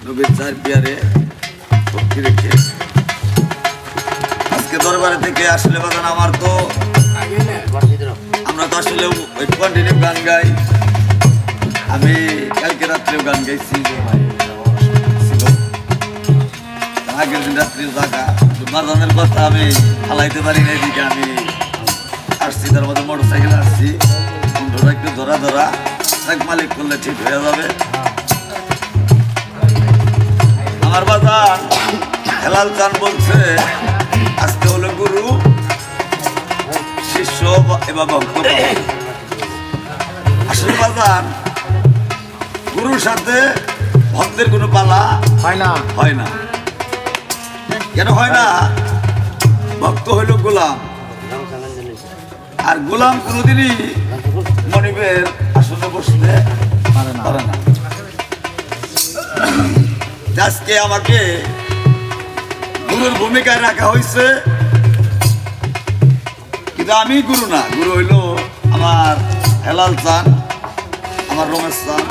নবীর চার পিয়ারে ভক্তি রেখে আজকে দরবারে থেকে আসলে বাজান আমার তো আমরা তো আসলে কন্টিনিউ গান গাই। আমি কালকে রাত্রেও গান গাইছি, আগের দিন রাত্রিও জাগা বাজানের কথা আমি ফালাইতে পারি না। এদিকে আমি আসছি, তার মধ্যে মোটর সাইকেল আসছি, বন্ধুরা একটু ধরা ধরা এক মালিক করলে ঠিক হয়ে যাবে। আমার বাজান হেলাল চান বলছে আজকে হলো গুরু শিষ্য এবার ভক্ত। আসলে বাজান গুরুর সাথে ভক্তের কোনো পালা হয় না। কেন হয় না? ভক্ত হইল গোলাম, আর গোলাম কোনোদিনই মনিবের আসনে বসতে পারে না। আজকে আমাকে গুরুর ভূমিকায় রাখা হয়েছে, কিন্তু আমি গুরু না। গুরু হইল আমার হেলাল চান, আমার রমেশ চান।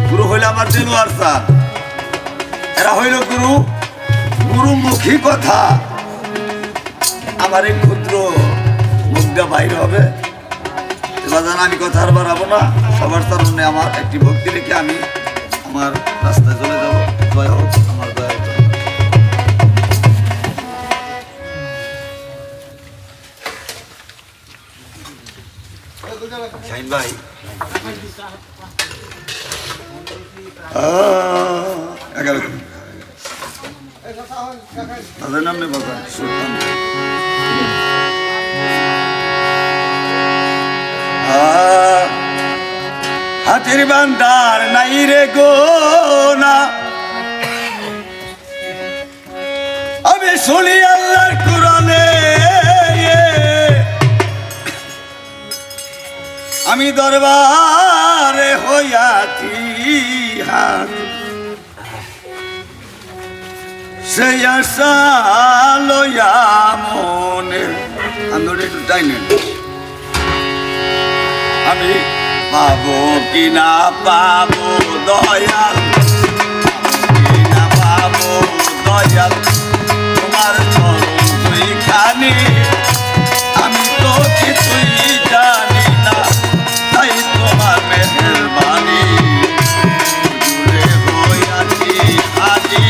গুরু হইল আমার দেলোয়ার চান। এরা হইল গুরু। গুরুমুখী কথা আমার এই ক্ষুদ্র মুখটা বাইরে হবে। এবার জানা আমি কথা আর বাড়াবো না। সবার সামনে আমার একটি ভক্তি রেখে আমি আমার রাস্তায় চলে যাবো। জয় হোক আমার দয়া। শাহিন ভাই তাদের নাম নেই বাবা সুলতান। হাতির বান্দার নাই রে গোনা, আমি শুনি আল্লাহর কোরআনে, আমি দরবারে হইয়াছি হাত, সেই আশা লইয়া মনে। আমি একটু টাইমেন আমি পাবো কি না পাবো দয়াল, কি না পাবো দয়াল তোমার চরণ দুইখানি। আমি তো কিছুই জানি না, তাই তোমার মেহেরবানি জুড়ে হইয়াছি আজি।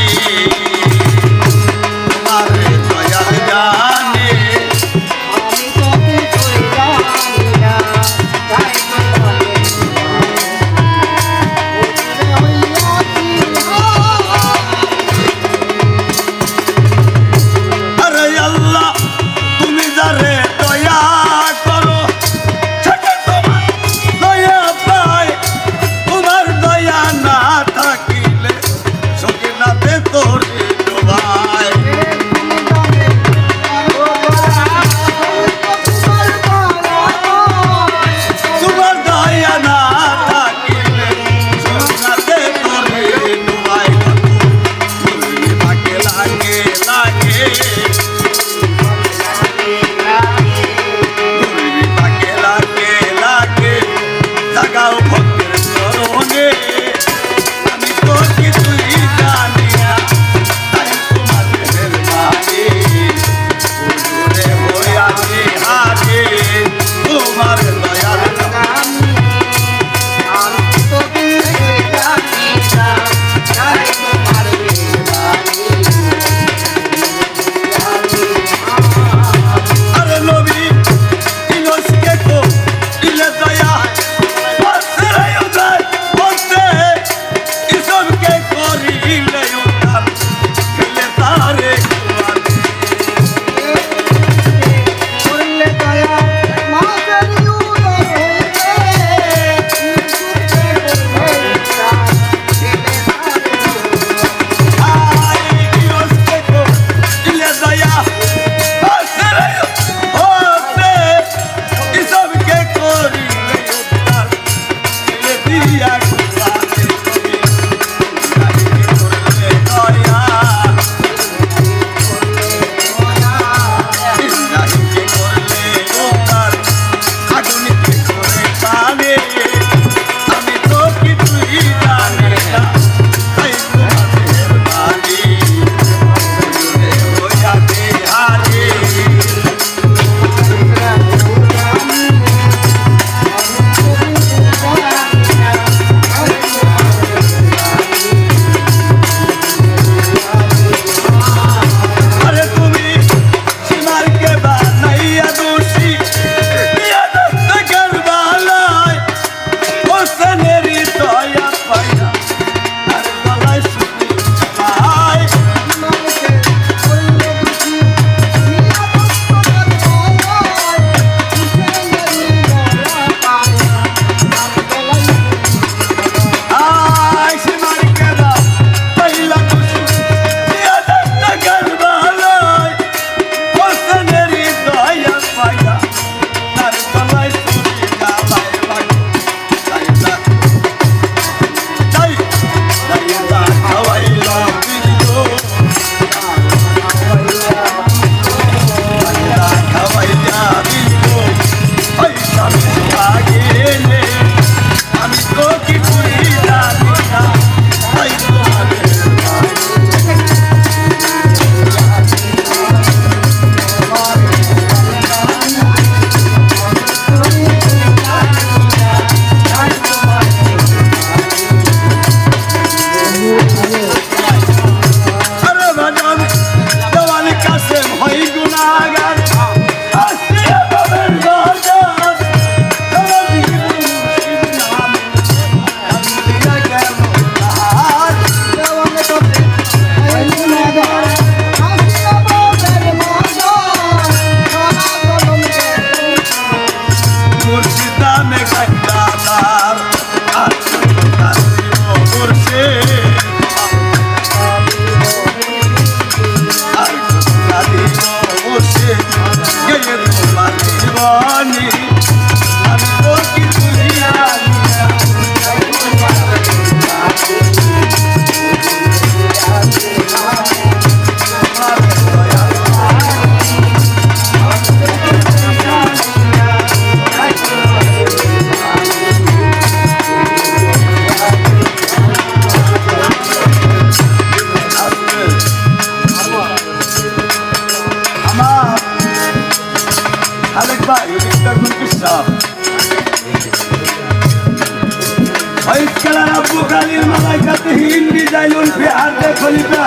জাইলুল ফি আরদে খলিফা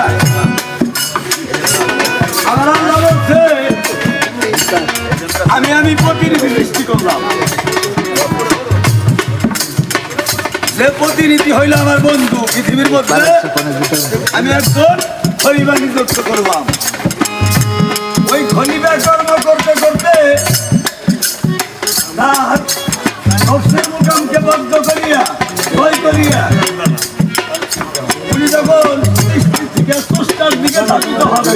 আমার আল্লাহ বলছে আমি প্রতিনিধি সৃষ্টি করলাম যে প্রতিনিধি হইল আমার বন্ধু পৃথিবীর মধ্যে আমি একজন খলিফা নিযুক্ত করলাম ওই খলিফা কর্ম করতে করতে নফসের মুকামকে বদ্ধ করিয়া ভয় করিয়া উনি যখন সৃষ্টি থেকে স্রষ্টার দিকে ধাবিত হবে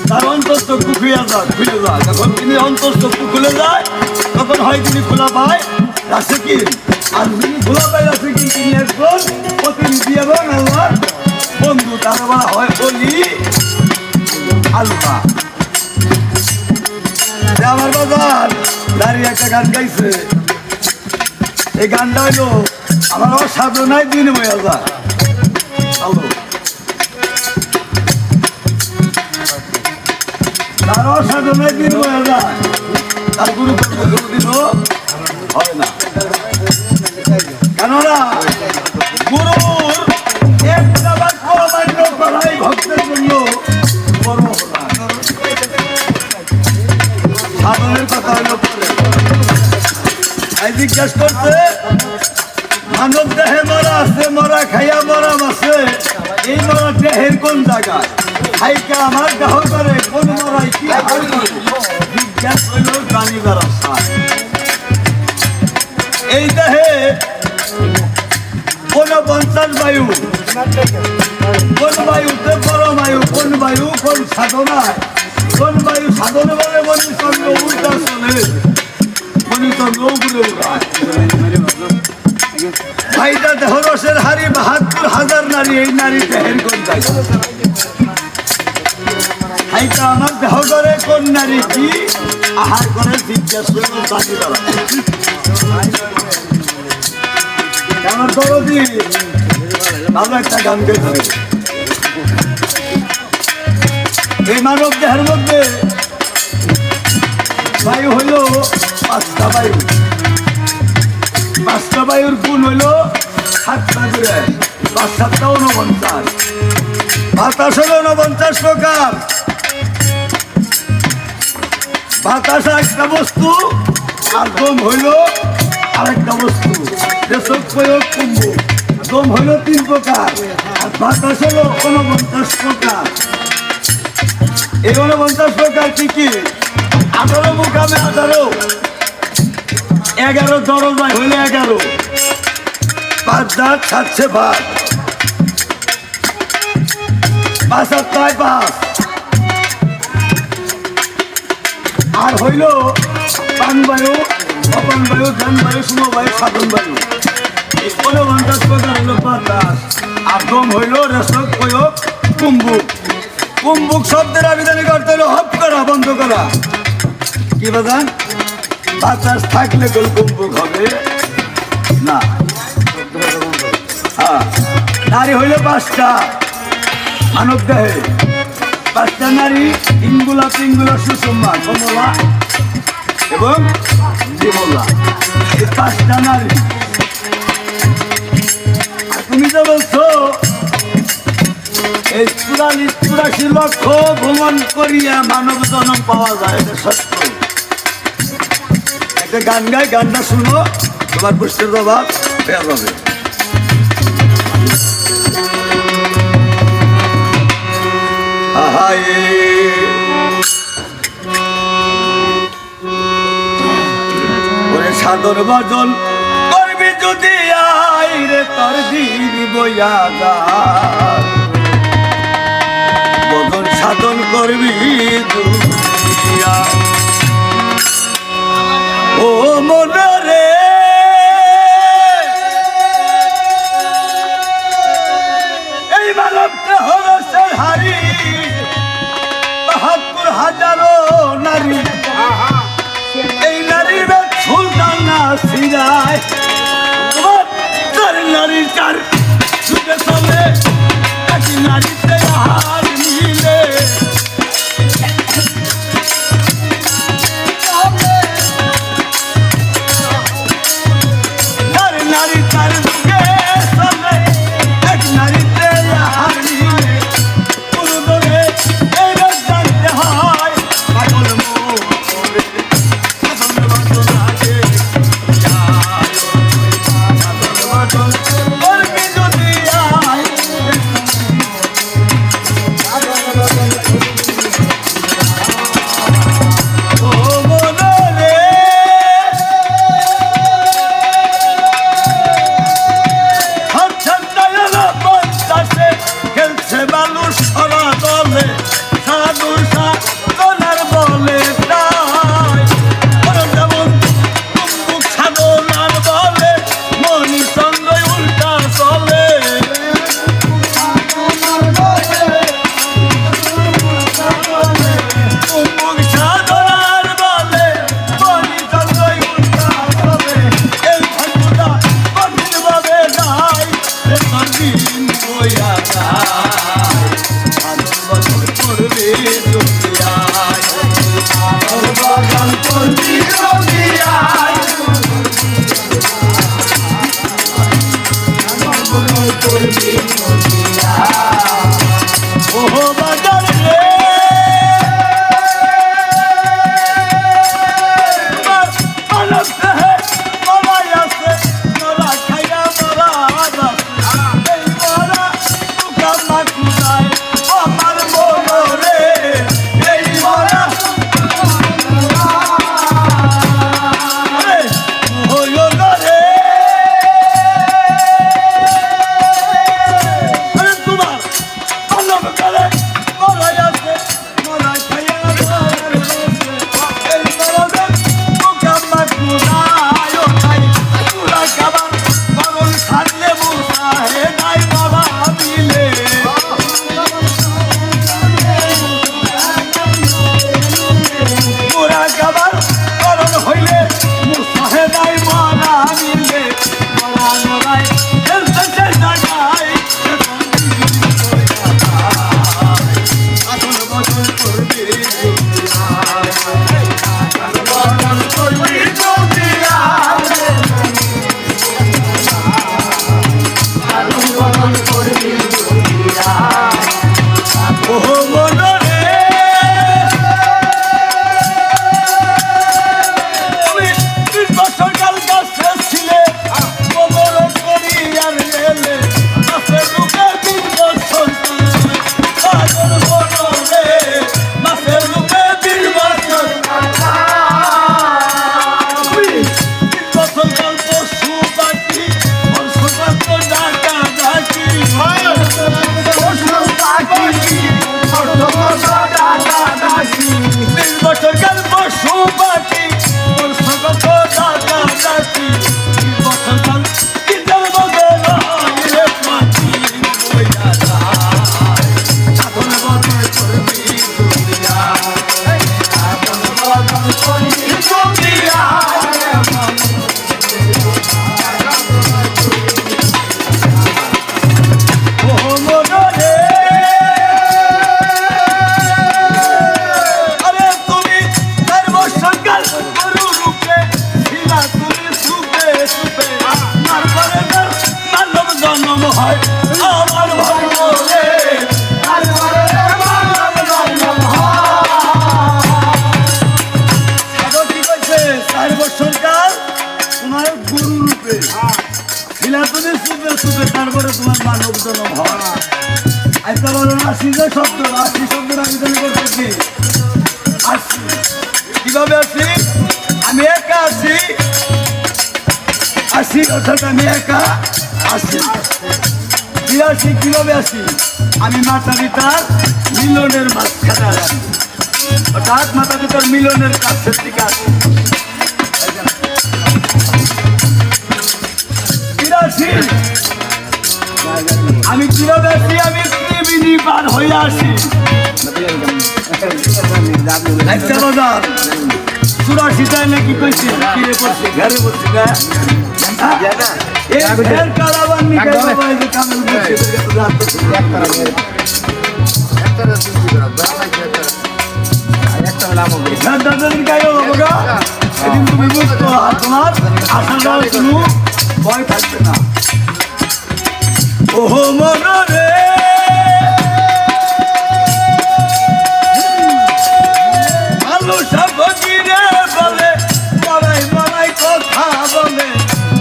তার অন্তঃচক্ষু খুলে যায় যখন তিনি অন্তঃচক্ষু খুলে যায় তখন হয় তিনি খোলা পায় রাসিকিন আর যিনি খোলা পায় রাসিকিন তিনি একজন প্রতিনিধি এবং আল্লাহর বন্ধু তারা বলা হয় বলি আল্লাহ আমার বাজার দাঁড়িয়ে একটা গান গাইছে এই গানটা হইলো আমার অসাধনায় বিনিময় যায় তার অসাধনায় বিনিময় যায় তার গুরুত্ব কোনোদিনও হবে না কেননা গুরুর একটা বাক্য অমান্য করাই ভক্তের জন্য বড় সাধনের কথা হইল পরে জিজ্ঞাসা করছে মানব দেহে মরা আছে মরা খাইয়া মরা আছে এই মরা দেহের কোন জায়গায় খাইকে আমার দেহ করে কোন মরাই কি জিজ্ঞাসা হইল জানিবার আশা এই দেহে কোন 50 বায়ু কোন বায়ুতে পরমায়ু কোন বায়ু কোন সাধনায় কোন বায়ু সাধনে বলে মণিচন্দ্র উল্টা চলে মণিচন্দ্র উপরে উঠায় ভাইটা দেহ রসের হারি 72,000 নারী এই নারী দেহের কোন জায়গা ভাইটা আমার দেহ করে কোন নারী কি আহার করে জিজ্ঞাসা জাতি দ্বারা আমার দরদি ভালো একটা গান গেছে এই মানব দেহের মধ্যে বায়ু হইল 5টা বায়ু 5টা বায়ুর গুণ হইল 7টা করে 5 7টা 49 বাতাস হইল 49 প্রকার বাতাস একটা বস্তু আর দম হইল আরেকটা বস্তু রেশক প্রয়োগ কুম্ভ দম হইল 3 প্রকার আর বাতাস হইল 49 প্রকার এই 49 প্রকার কি কি 18 মুকামে 18 11 দরজায় হইলে 11 5 দাঁত 7 ভাগ 5 7 5 আর হইল পান বায়ু অপান বায়ু ধান বায়ু সমবায়ু সাধন বায়ু এই 49 প্রকার হইল বাতাস আর দম হইল রেশক প্রয়োগ কুম্ভক কুম্ভক শব্দের আবিধানিক অর্থ হলো হপ করা বন্ধ করা কি বাজান বাতাস থাকলে কোন কুম্ভক হবে না হ্যাঁ নারী হইল 5টা মানব দেহে 5টা নারী ইঙ্গুলা পিঙ্গুলা সুষমা কমলা এবং বিমলা এই 5টা নারী আর তুমি তো বলছো এই 44 লক্ষ ভ্রমণ করিয়া মানব জন্ম পাওয়া যায় এটা সত্য একটা গান গাই গানটা শুনো তোমার প্রশ্নের জবাব পেয়ে যাবে সাধন ভজন করবি যদি আই রে তোর দিন বইয়া যা ভজন সাধন করবি দুনিয়া ও মনে রে এই মানবটা হলো সে হারি 72,000 নারী এই নারীর সুলতানা সিরায় তোমার নারীর চার সুখে চলে এক নারীতে হার মিলে নারী চার সুখে চলে এক নারী জন্য ভয় আচ্ছা বলো আসি যে শব্দ আসি শব্দটা আমি তুমি করতেছি আসি কিভাবে আসি আমি একা আসি আসি অর্থাৎ আমি একা আসি আসি কিভাবে আসি আমি মাথা পিতার মিলনের মাঝখানে আসি অর্থাৎ মাথা পিতার মিলনের কাছের দিকে আসি আমি কিভাবে আসি আমি ত্রিবেণী পার হয়ে আসি চুরাশি যায় নাকি কইছি কিরে পড়ছি ঘরে পড়ছি না তুমি বুঝতো আর তোমার আশা যাওয়ার কোনো ভয় থাকবে না ওহো মনরে মানুষ ফকিরে বলে মরাই মরাই কথা বলে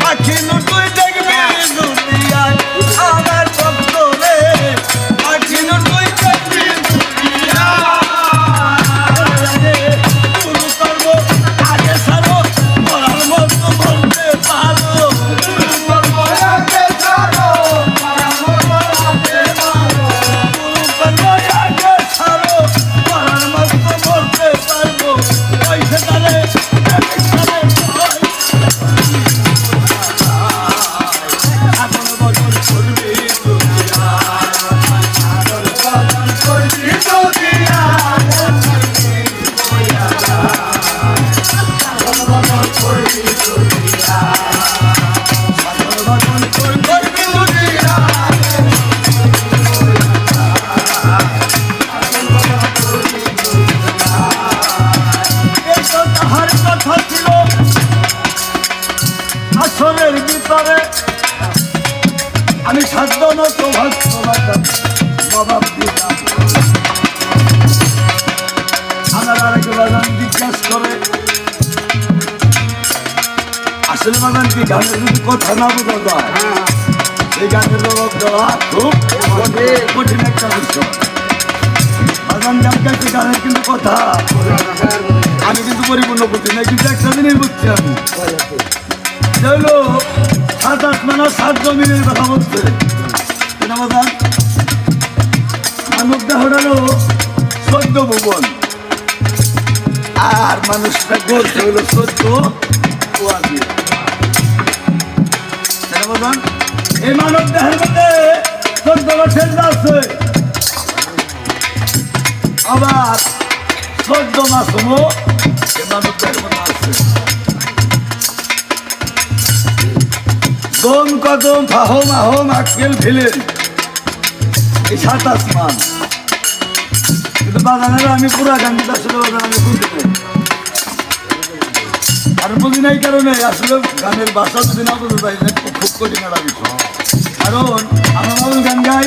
পাখি লুটুই দেখবি দুনিয়ায় আমার ভক্ত রে পাখি লুটুই দেখবি আগে সারো মরার মতো বলতে পারো আসলের ভিতরে আমি সাধ্য মতো আমার আরেক বাগান জিজ্ঞাসা করে আসলে বাগান কি গানের যদি কথা না বোঝা যায় এই গানের জবাব দেওয়া খুব কঠিন একটা বিষয় বাগান জানতে গানের কিন্তু কথা আমি কিন্তু পরিপূর্ণ বুঝি না কিন্তু একটা দিনই বুঝছি আমি হলো 7-8 মানে 7 জমিনের কথা বলছে মানব দেহটা হলো 14 ভুবন আর মানুষটা বলছে হলো 14 এই মানব দেহের মধ্যে 14 বছর আছে আবার 14 মাস হলো এই মানব দেহের মধ্যে আছে দম কদম ফাহম আহম আক্কেল ফেলেন এই 27 মান কিন্তু বাগানের আমি পুরা গানটা আসলে বাগান আমি বুঝতে পারি আর বুঝি নাই কারণে আসলে গানের ভাষা যদি না বুঝতে পারি খুব কঠিন একটা বিষয় কারণ আমরা বাবুল গান গাই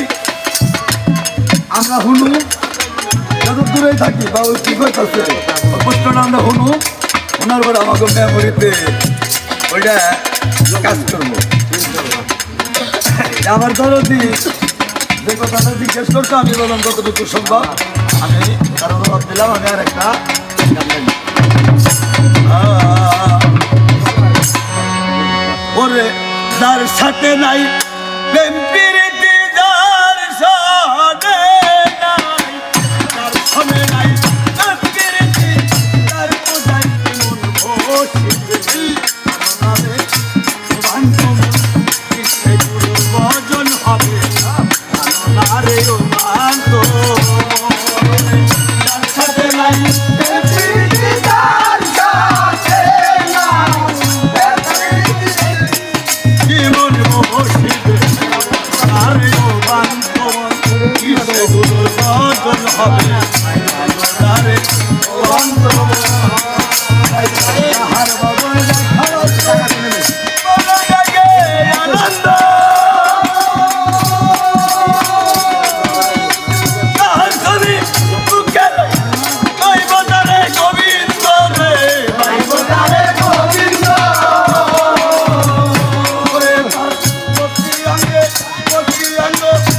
আমরা শুনু যত দূরেই থাকি বাবুল কি করতেছে কষ্টটা আমরা শুনু শোনার পরে আমাকে মেমোরিতে ওইটা কাজ করবো আমার দরদি যে কথাটা জিজ্ঞেস করতো আমি বললাম যতটুকু সম্ভব আমি কারণ দিলাম আমি আর একটা ওরে যার সাথে নাই প্রেম প্রীতি যার সাথে নাই যার সাথে নাই প্রেম প্রীতি তার পূজায় মন বসে ভজন হবে আরে ও মান্ত যার সাথে নাই জীবন বসিবে আরে ও মান্ত কিসে গুরু ভজন হবে আরে ও মান্ত হার বাবা আনন্দ Go!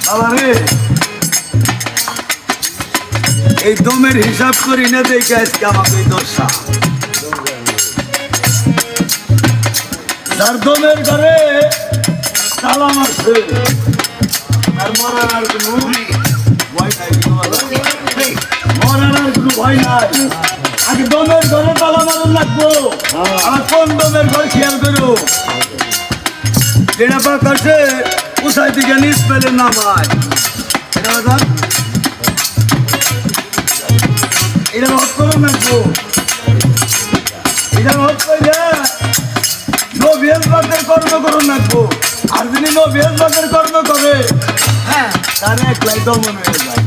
বাবা রে এই দমের হিসাব করি না দেখে আজকে আমাকে এই দশা যার দমের ঘরে তালা মারছে আর মরার আর কোনো ভয় নাই মরার আর কোনো ভয় নাই আগে দমের ঘরে তালা মারুন লাগবো আর কোন দমের ঘর খেয়াল করো যেটা পাক আছে উসাই দিকে নিচ পেলে নামায় এটা হট করো লাগবো এটা হট করে নো বিএল বাকের কর্ম করুন লাগবো আর যিনি নো বিএল বাকের কর্ম করে হ্যাঁ তার একলাই দমন হয়ে যায়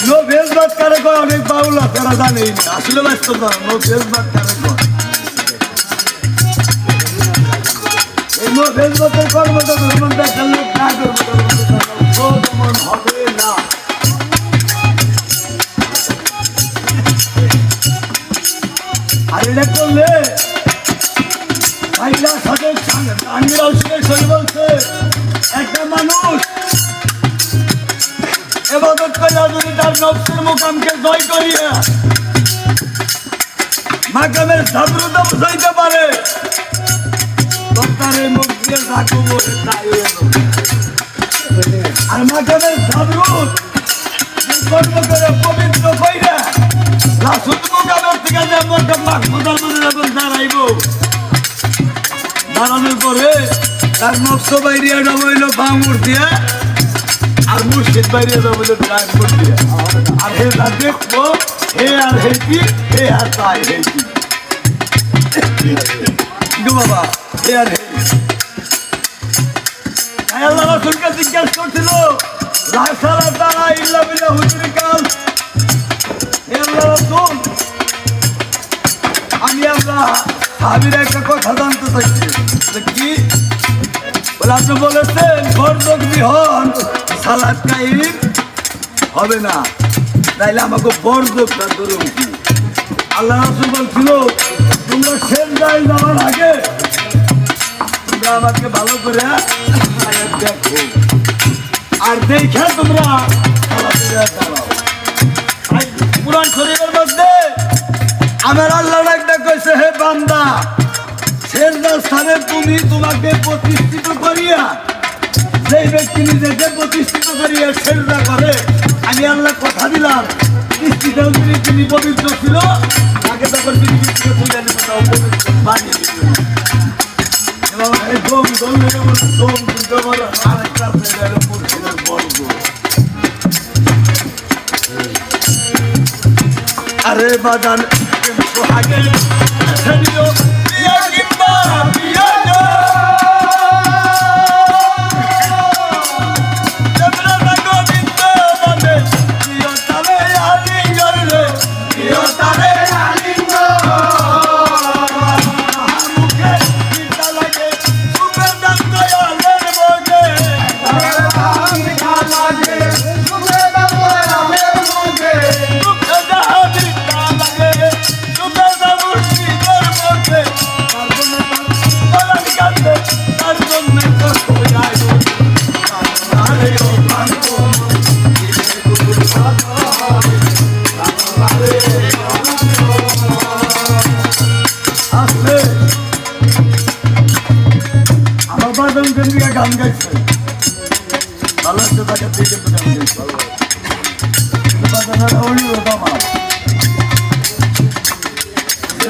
নো বিএল বাক কারে কয় অনেক বাউল তারা জানেই না আসলে বাস্তব না নো বিএল বাক কারে কয় এই নো বিএল বাকের কর্মটা ধর্মটা চালু না করবো দমন হবে না আর এটা করলে ভাইরা সাথে আঙ্গিরাও শুনে বলছে একটা মানুষ এবাদত করে যদি তার নফসের মুকামকে জয় করিয়া মাকামের ঝাবরুদা বুঝাইতে পারে তার মুখ দিয়ে রাখবো তাই আর মাকামের ঝাবরুদ কর্ম করে পবিত্র কইরা রাসূল মুকামের থেকে যেমন মাহমুদার মধ্যে যখন দাঁড়াইব দাঁড়ানোর পরে তার নফস বাইরিয়া হইল বামুর দিয়া আর মুর্শিদ বাইরিয়া হইল ডাকবুর দিয়া আর হে তা দেখবো হে আর হে কি হে আর তাই হে কি বাবা হে আর হে আল্লাহ রাসূলকে জিজ্ঞাসা করছিল লা সালাতা ইল্লা বিল্লাহ হুজুরি কাল হে আল্লাহ রাসূল আমি আল্লাহ সাহাবীরা একটা কথা জানতে চাইছি কি বলে আপনি বলেছেন বরদক বিহন সালাত কায়েম হবে না তাইলে আমাকে বরদকটা ধরুন কি আল্লাহ রাসূল বলছিল তোমরা সেজদায় যাওয়ার আগে তোমরা আমাকে ভালো করে আয়াত দেখো আর দেখে তোমরা দাঁড়াও পুরান শরীফের মধ্যে আমার আল্লাহ একটা কইছে হে বান্দা সেজদার স্থানে তুমি তোমাকে প্রতিষ্ঠিত করিয়া যেই ব্যক্তি নিজেকে প্রতিষ্ঠিত করিয়া সেজদা করে আমি আল্লাহ কথা দিলাম দৃষ্টিতেও তিনি পবিত্র ছিল তাকে তখন তিনি বানিয়ে দিল আরে বাদান সোহাগে গান গাইছে ভালো একটা জায়গা থেকে গান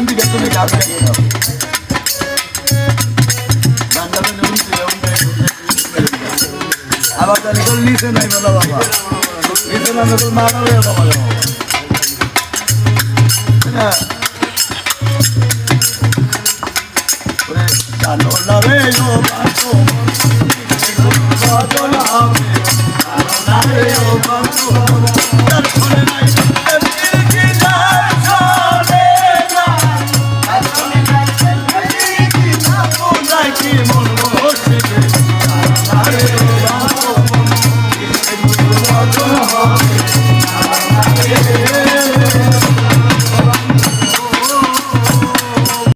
গাইছে তুমি গান গাইয়ে দাও আবার তাহলে নিচে নাই বলো বাবা নিচে না মারা হয়ে বাবা জানো না রে ও বাতো জানো না রে ও বাতো